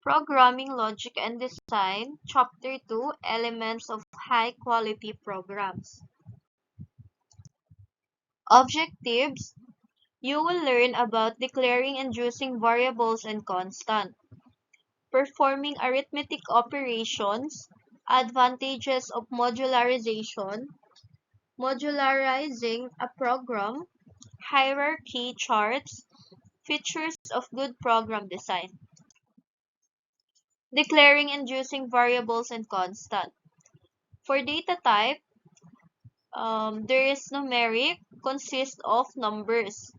Programming Logic and Design, Chapter 2, Elements of High-Quality Programs. Objectives: you will learn about declaring and using variables and constant, performing arithmetic operations, advantages of modularization, modularizing a program, hierarchy charts, features of good program design. Declaring and using variables and constant. For data type, there is numeric, consists of numbers.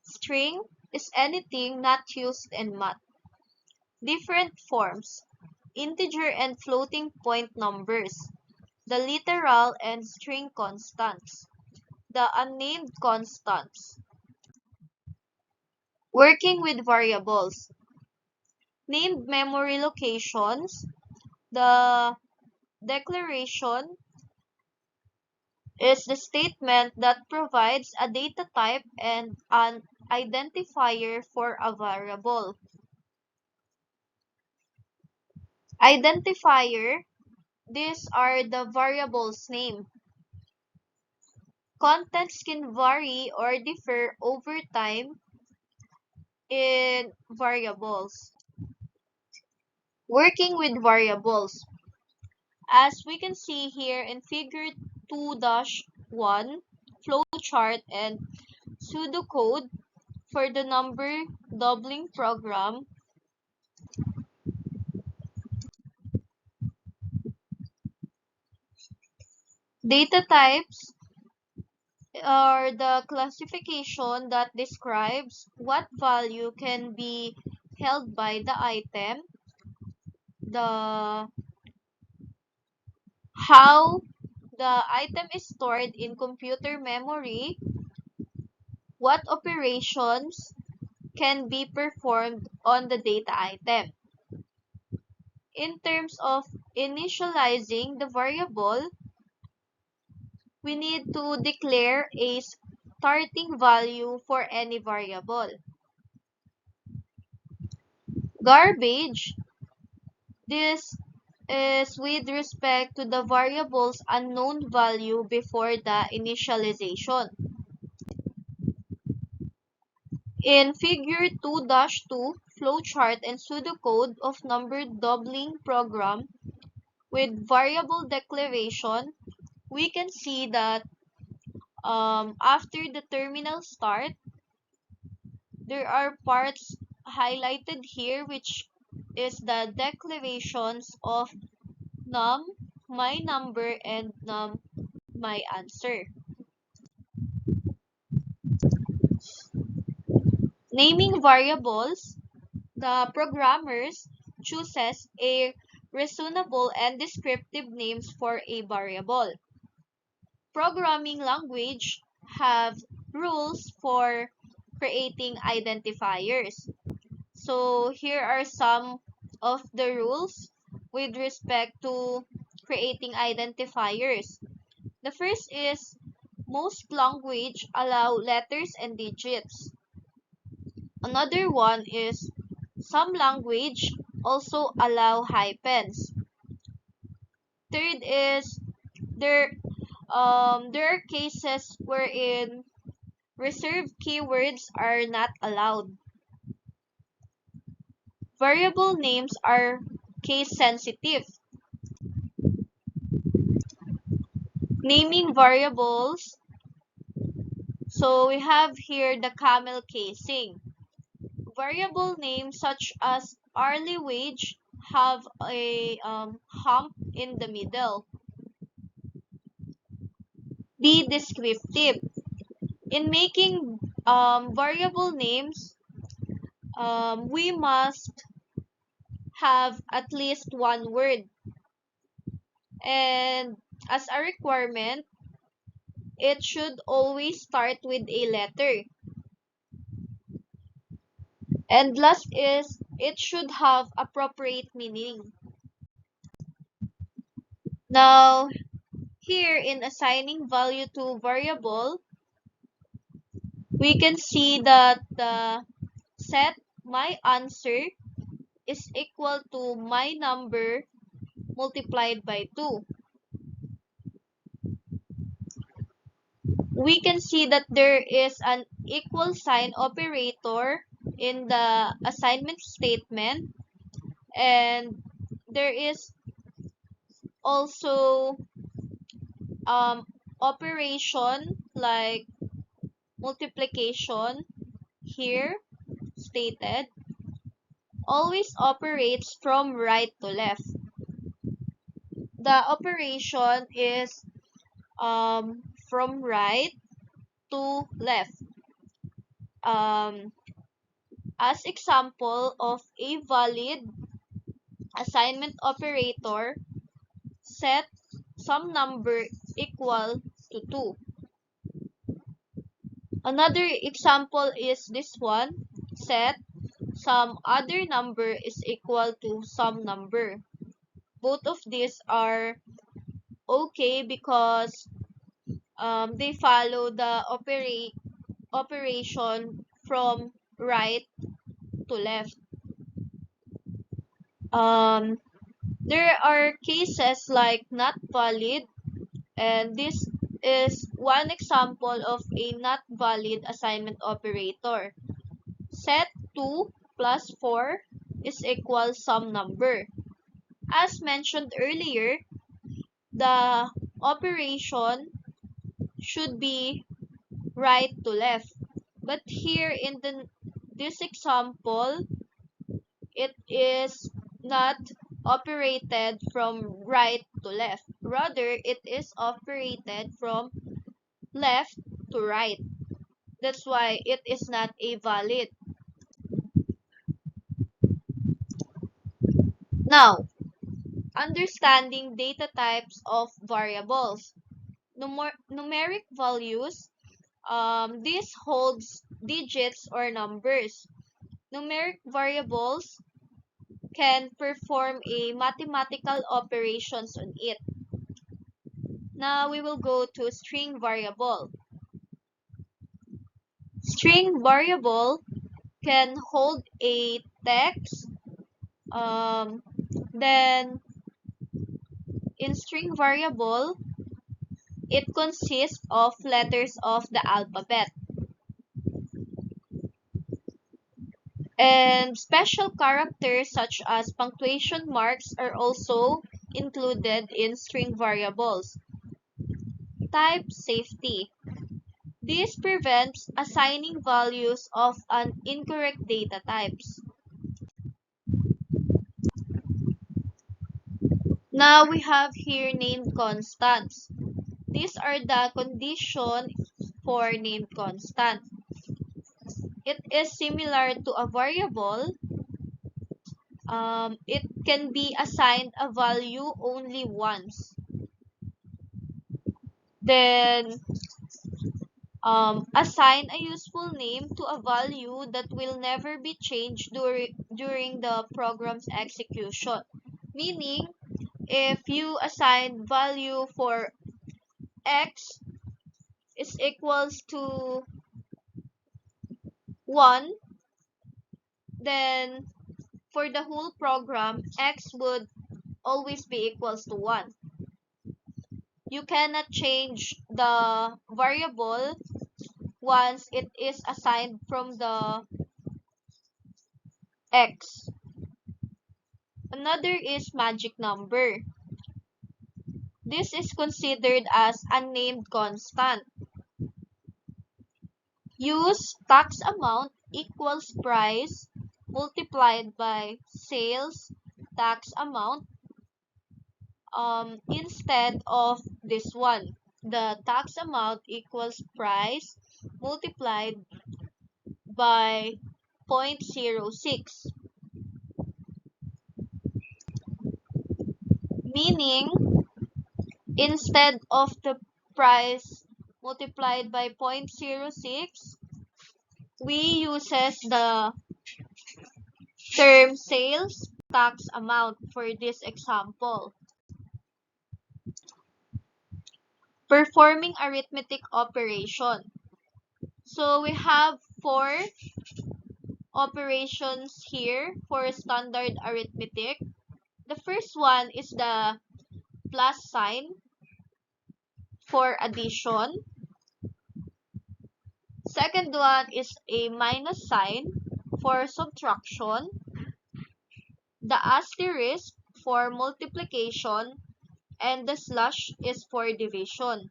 String is anything not used in math. Different forms: integer and floating point numbers, the literal and string constants, the unnamed constants. Working with variables: named memory locations, the declaration is the statement that provides a data type and an identifier for a variable. Identifier: these are the variable's name. Contents can vary or differ over time in variables. Working with variables. As we can see here in figure 2-1, flowchart and pseudocode for the number doubling program, data types are the classification that describes what value can be held by the item, the how the item is stored in computer memory, what operations can be performed on the data item. In terms of initializing the variable, we need to declare a starting value for any variable. Garbage: this is with respect to the variable's unknown value before the initialization. In figure 2-2, flowchart and pseudocode of number doubling program with variable declaration, we can see that after the terminal start, there are parts highlighted here which is the declarations of num, my number, and num, my answer. Naming variables: the programmers chooses a reasonable and descriptive names for a variable. Programming language have rules for creating identifiers. So here are some of the rules with respect to creating identifiers. The first is most language allow letters and digits. Another one is some language also allow hyphens. Third is there there are cases wherein reserved keywords are not allowed. Variable names are case sensitive. Naming variables. So we have here the camel casing. Variable names such as hourly wage have a hump in the middle. Be descriptive. In making variable names, we must have at least one word. And as a requirement, it should always start with a letter. And last is, it should have appropriate meaning. Now, here in assigning value to variable, we can see that the set my answer is equal to my number multiplied by 2. We can see that there is an equal sign operator in the assignment statement, and there is also operation like multiplication here stated always operates from right to left. The operation is from right to left. Um, as example of a valid assignment operator, set some number equal to 2. Another example is this one, set some other number is equal to some number. Both of these are okay because they follow the operation from right to left. Um, there are cases like not valid, and this is one example of a not valid assignment operator. Set 2 plus 4 is equal some number. As mentioned earlier, the operation should be right to left. But here in this example, it is not operated from right to left. Rather, it is operated from left to right. That's why it is not a valid. Now, understanding data types of variables. Numeric values, this holds digits or numbers. Numeric variables can perform a mathematical operations on it. Now we will go to string variable. String variable can hold a text. Then in string variable, it consists of letters of the alphabet. And special characters such as punctuation marks are also included in string variables. Type safety. This prevents assigning values of an incorrect data types. Now we have here named constants. These are the conditions for named constant. It is similar to a variable. It can be assigned a value only once. Then assign a useful name to a value that will never be changed during the program's execution. Meaning, if you assign value for x is equals to 1, then for the whole program, x would always be equals to 1. You cannot change the variable once it is assigned from the x. Another is magic number. This is considered as unnamed constant. Use tax amount equals price multiplied by sales tax amount instead of this one. The tax amount equals price multiplied by 0.06, meaning instead of the price multiplied by 0.06, we uses the term sales tax amount for this example. Performing arithmetic operation. So we have 4 operations here for standard arithmetic. The first one is the plus sign for addition. Second one is a minus sign for subtraction. The asterisk for multiplication, and the slash is for division.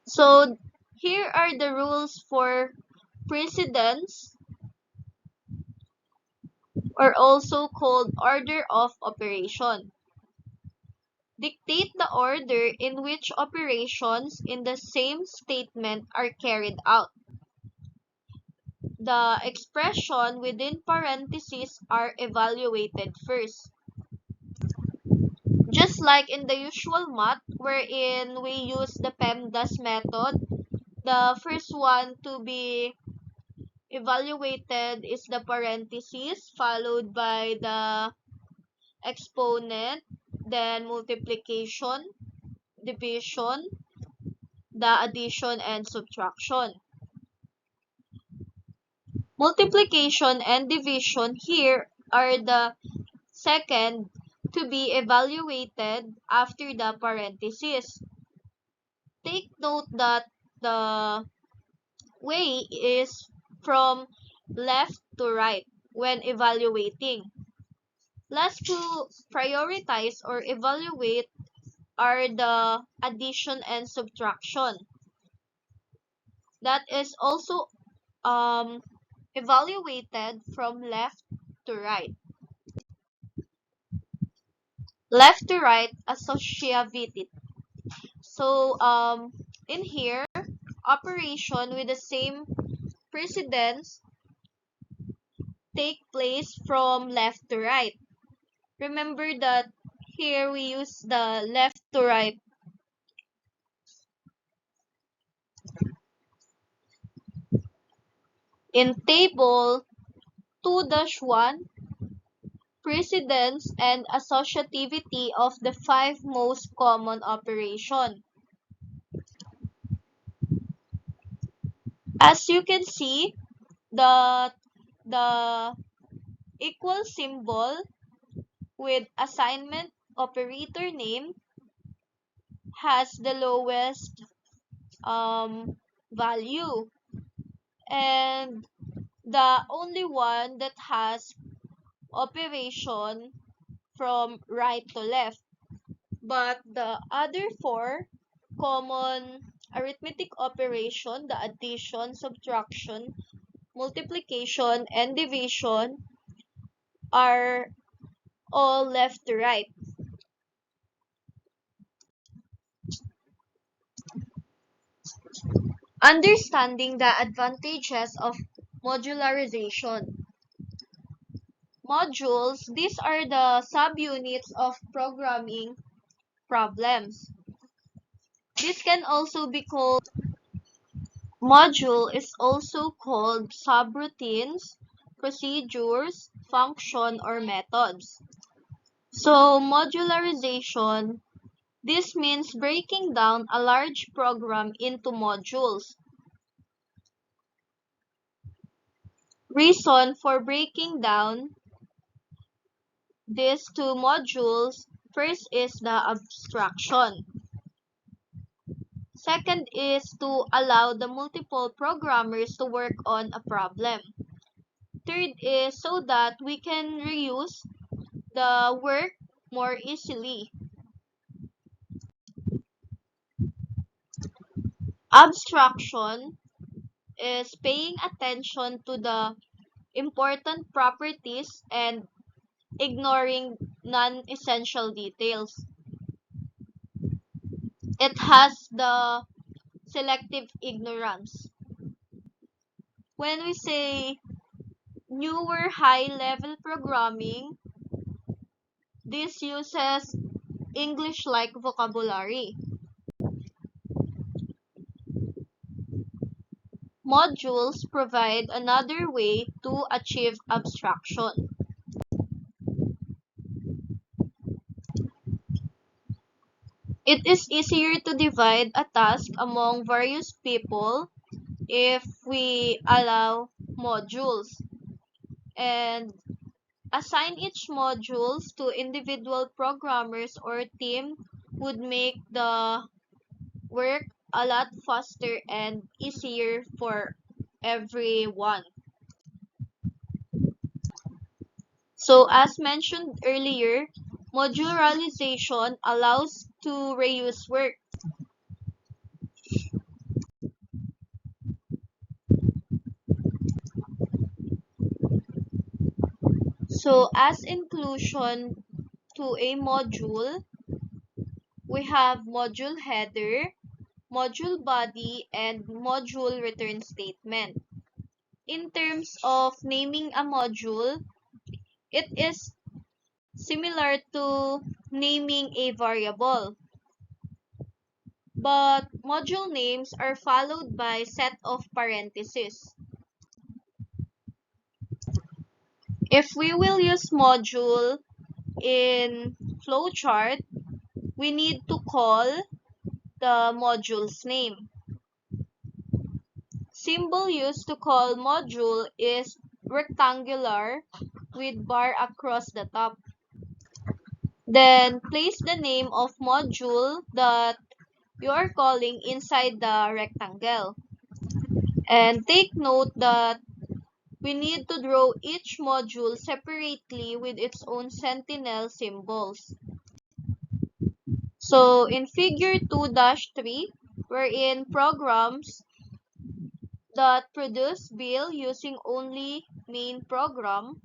So here are the rules for precedence, or also called order of operation. Dictate the order in which operations in the same statement are carried out. The expression within parentheses are evaluated first. Just like in the usual math, wherein we use the PEMDAS method, the first one to be evaluated is the parentheses, followed by the exponent, then multiplication, division, the addition, and subtraction. Multiplication and division here are the second to be evaluated after the parentheses. Take note that the way is from left to right when evaluating. Last to prioritize or evaluate are the addition and subtraction. That is also evaluated from left to right. Left to right associativity. So in here, operation with the same precedence take place from left to right. Remember that here we use the left to right. In table 2-1, precedence and associativity of the 5 most common operation. As you can see, the equal symbol with assignment operator name has the lowest value, and the only one that has operation from right to left. But the other 4 common arithmetic operation, the addition, subtraction, multiplication, and division, are all left to right. Understanding the advantages of modularization. Modules, these are the subunits of programming problems. This can also be called module is also called subroutines, procedures, function, or methods. So modularization, this means breaking down a large program into modules. Reason for breaking down these two modules, first is the abstraction. Second is to allow the multiple programmers to work on a problem. Third is so that we can reuse the work more easily. Abstraction is paying attention to the important properties and ignoring non-essential details. It has the selective ignorance. When we say newer high-level programming, this uses English-like vocabulary. Modules provide another way to achieve abstraction. It is easier to divide a task among various people if we allow modules, and assign each modules to individual programmers or team would make the work a lot faster and easier for everyone. So as mentioned earlier, modularization allows to reuse work. So as inclusion to a module, we have module header, module body, and module return statement. In terms of naming a module, it is similar to naming a variable, but module names are followed by set of parentheses. If we will use module in flowchart, we need to call the module's name. Symbol used to call module is rectangular with bar across the top. Then place the name of module that you are calling inside the rectangle. And take note that we need to draw each module separately with its own sentinel symbols. So in figure 2-3, wherein programs that produce bill using only main program,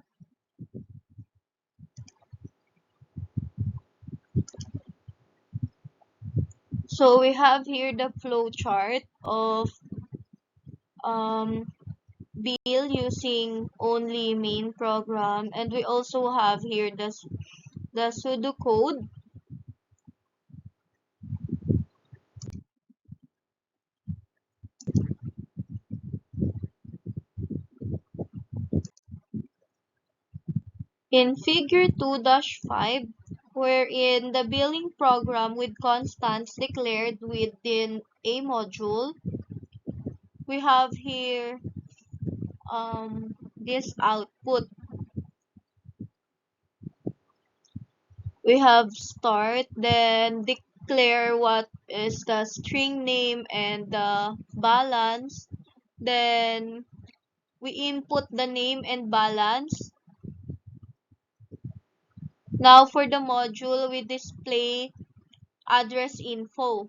so we have here the flow chart of um, bill using only main program, and we also have here the pseudocode. In figure 2-5, wherein the billing program with constants declared within a module, we have here this output. We have start, then declare what is the string name and the balance. Then we input the name and balance. Now for the module, we display address info.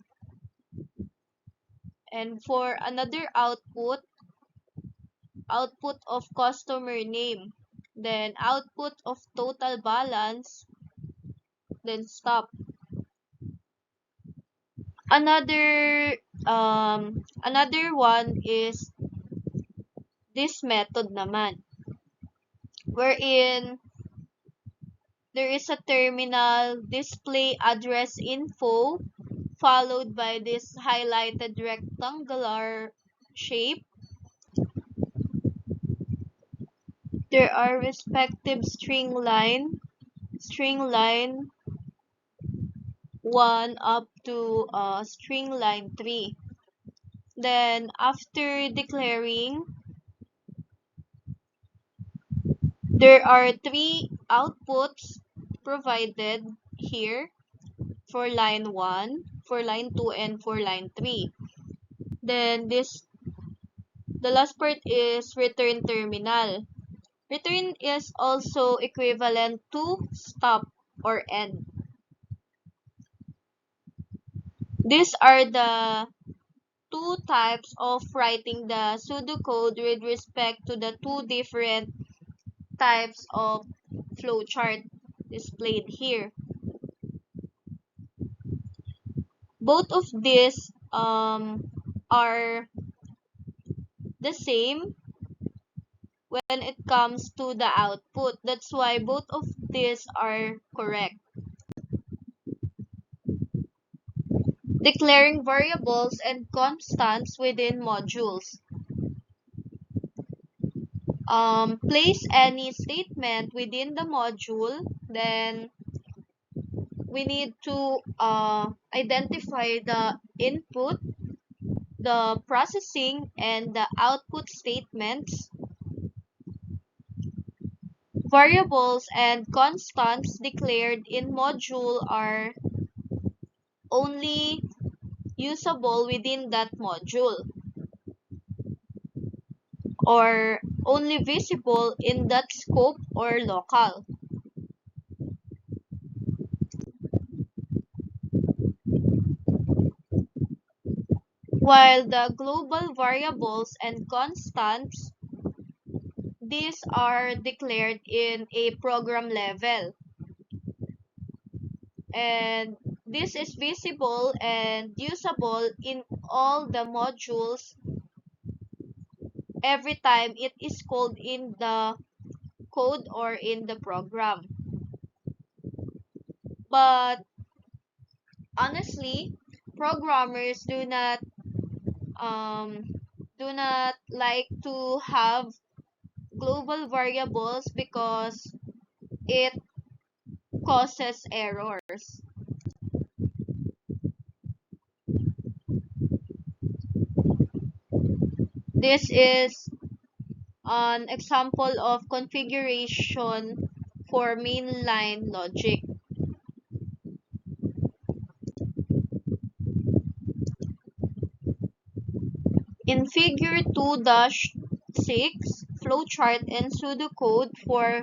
And for another output of customer name. Then output of total balance. Then stop. Another one is this method naman, wherein there is a terminal display address info followed by this highlighted rectangular shape. There are respective string line 1 up to string line 3. Then after declaring, there are 3 outputs provided here for line 1, for line 2, and for line 3. Then the last part is return terminal. Return is also equivalent to stop or end. These are the two types of writing the pseudocode with respect to the two different types of flowchart displayed here. Both of these are the same when it comes to the output. That's why both of these are correct. Declaring variables and constants within modules. Place any statement within the module, then we need to identify the input the processing and the output statements, variables and constants declared in module are only usable within that module or only visible in that scope or local. While the global variables and constants, these are declared in a program level. And this is visible and usable in all the modules every time it is called in the code or in the program. But honestly, programmers um, do not like to have global variables because it causes errors. This is an example of configuration for mainline logic. In figure 2-6, flowchart and pseudocode for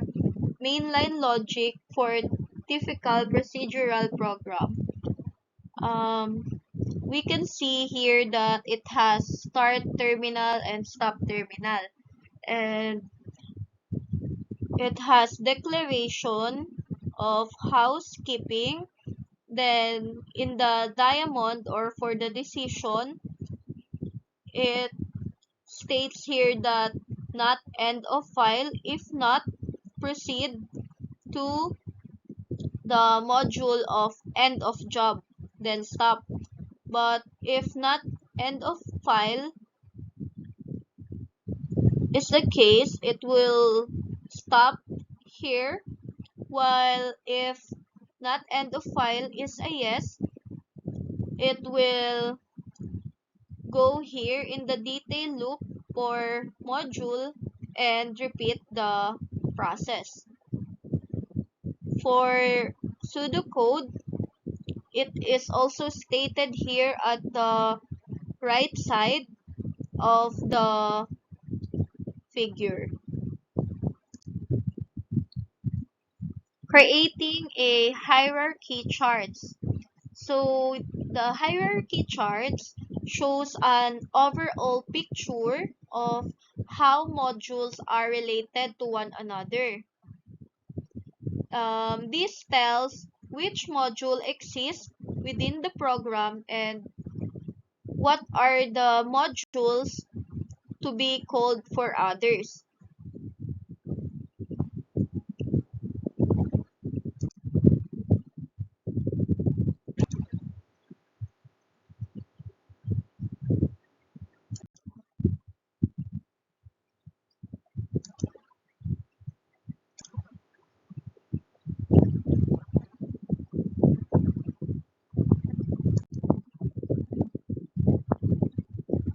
mainline logic for typical procedural program. We can see here that it has start terminal and stop terminal. And it has declaration of housekeeping. Then in the diamond or for the decision, it states here that not end of file. If not, proceed to the module of end of job, then stop. But if not end of file is the case, it will stop here. While if not end of file is a yes, it will go here in the detail loop for module and repeat the process. For pseudocode, it is also stated here at the right side of the figure. Creating a hierarchy charts. So the hierarchy charts shows an overall picture of how modules are related to one another. This tells which module exists within the program and what are the modules to be called for others.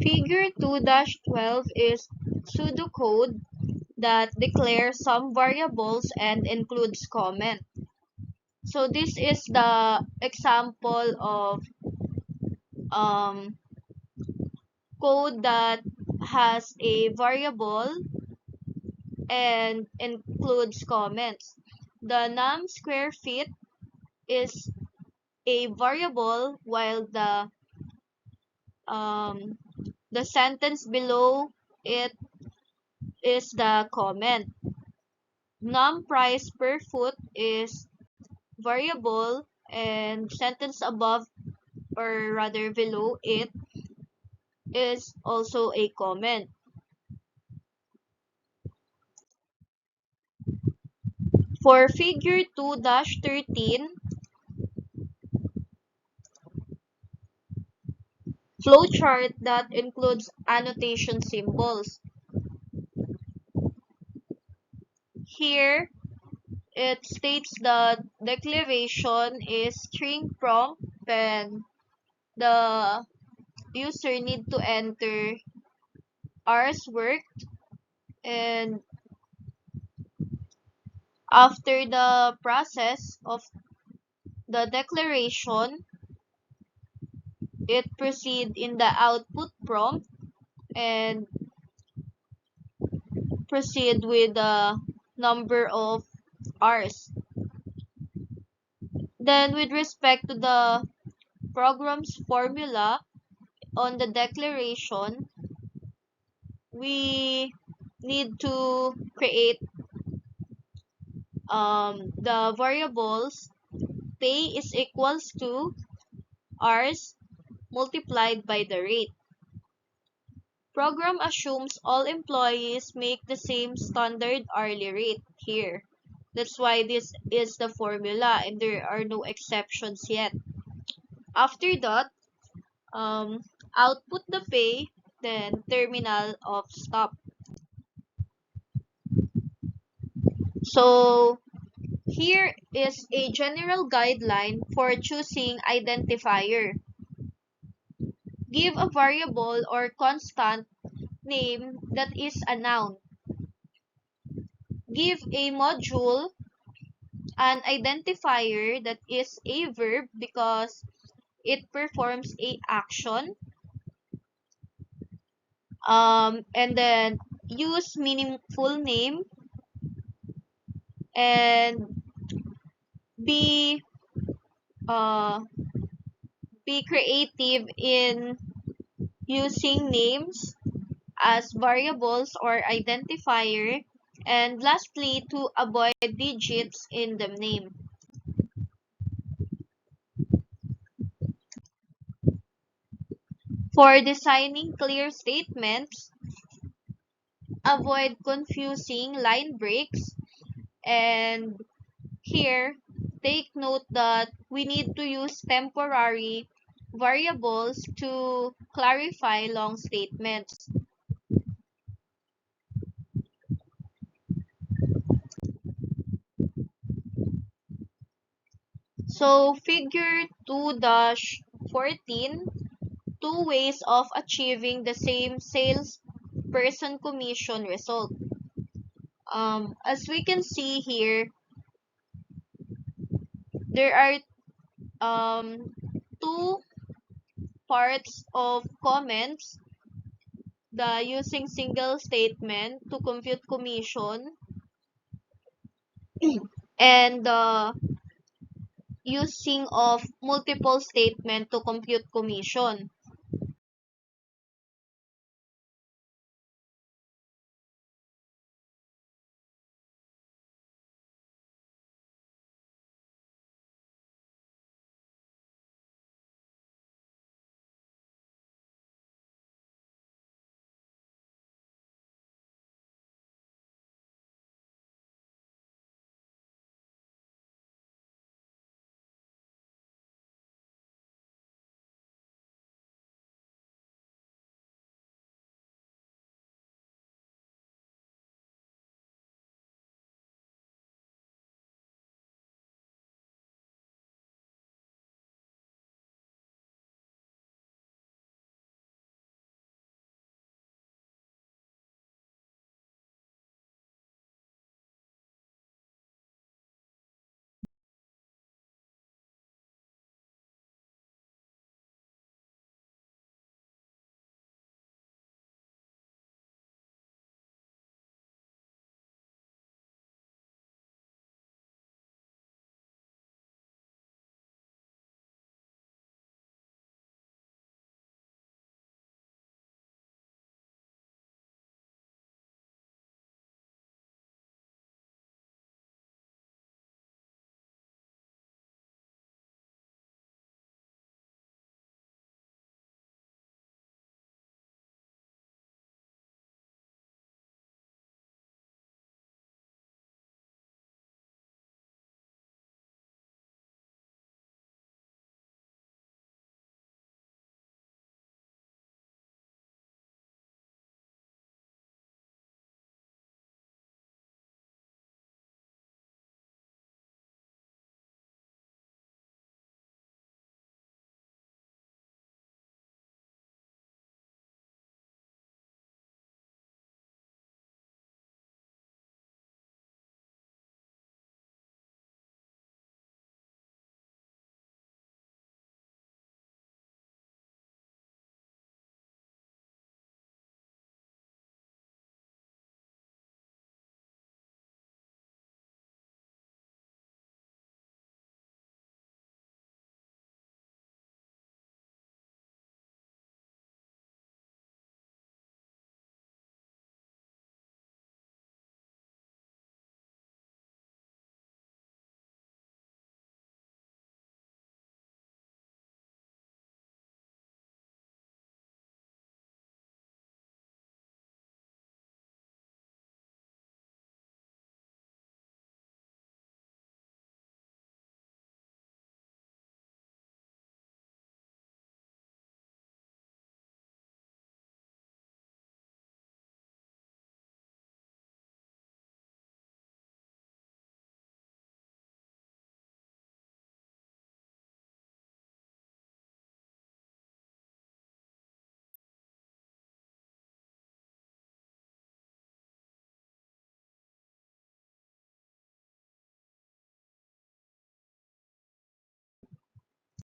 Figure 2-12 is pseudocode that declares some variables and includes comment. So this is the example of um, code that has a variable and includes comments. The num square feet is a variable while um, the sentence below it is the comment. Num price per foot is variable and sentence above or rather below it is also a comment. For figure 2-13, flowchart that includes annotation symbols. Here, it states that declaration is string prompt and the user need to enter hours worked, and after the process of the declaration, it proceed in the output prompt and proceed with the number of hours. Then with respect to the program's formula on the declaration, we need to create the variables pay is equals to hours multiplied by the rate. Program assumes all employees make the same standard hourly rate here. That's why this is the formula and there are no exceptions yet. After that, um, output the pay, then terminal of stop. So here is a general guideline for choosing identifier. Give a variable or constant name that is a noun. Give a module an identifier that is a verb because it performs a action. And then use meaningful name and be uh, be creative in using names as variables or identifier, and lastly to avoid digits in the name. For designing clear statements, avoid confusing line breaks, and here take note that we need to use temporary variables to clarify long statements. So figure 2-14, two ways of achieving the same salesperson commission result. As we can see here, there are two parts of comments: the using single statement to compute commission and the using of multiple statement to compute commission.